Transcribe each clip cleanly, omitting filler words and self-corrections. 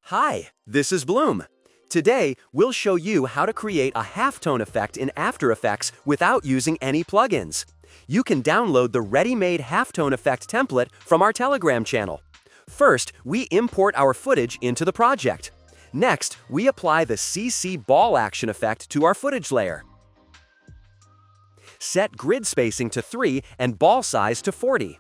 Hi, this is Blume. Today, we'll show you how to create a halftone effect in After Effects without using any plugins. You can download the ready-made halftone effect template from our Telegram channel. First, we import our footage into the project. Next, we apply the CC ball action effect to our footage layer. Set grid spacing to 3 and ball size to 40.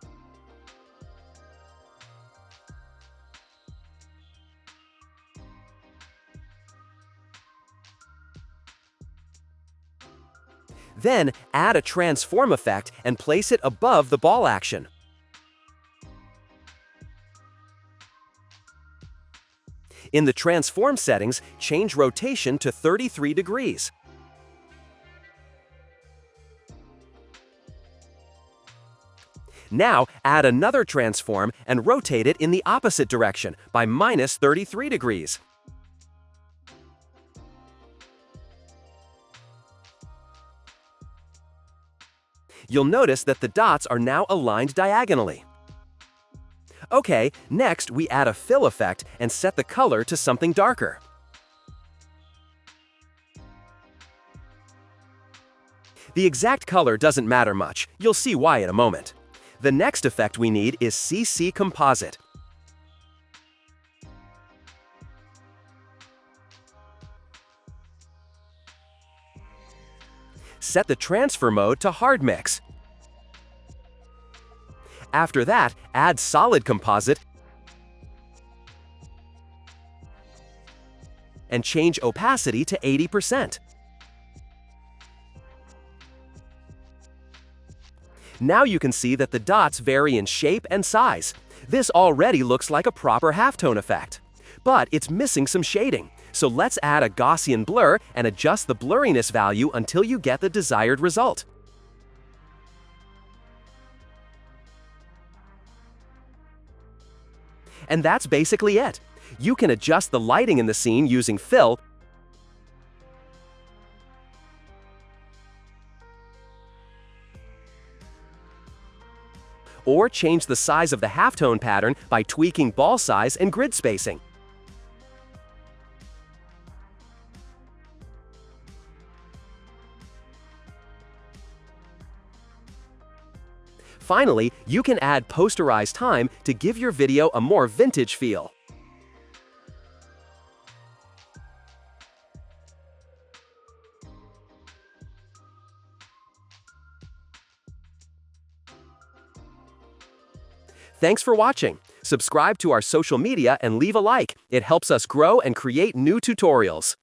Then, add a transform effect and place it above the ball action. In the transform settings, change rotation to 33 degrees. Now, add another transform and rotate it in the opposite direction by minus 33 degrees. You'll notice that the dots are now aligned diagonally. Okay, next we add a fill effect and set the color to something darker. The exact color doesn't matter much, you'll see why in a moment. The next effect we need is CC Composite. Set the transfer mode to Hard Mix. After that, add Solid Composite and change opacity to 80%. Now you can see that the dots vary in shape and size. This already looks like a proper halftone effect. But it's missing some shading, so let's add a Gaussian blur and adjust the blurriness value until you get the desired result. And that's basically it. You can adjust the lighting in the scene using fill, or change the size of the halftone pattern by tweaking ball size and grid spacing. Finally, you can add posterize time to give your video a more vintage feel. Thanks for watching. Subscribe to our social media and leave a like. It helps us grow and create new tutorials.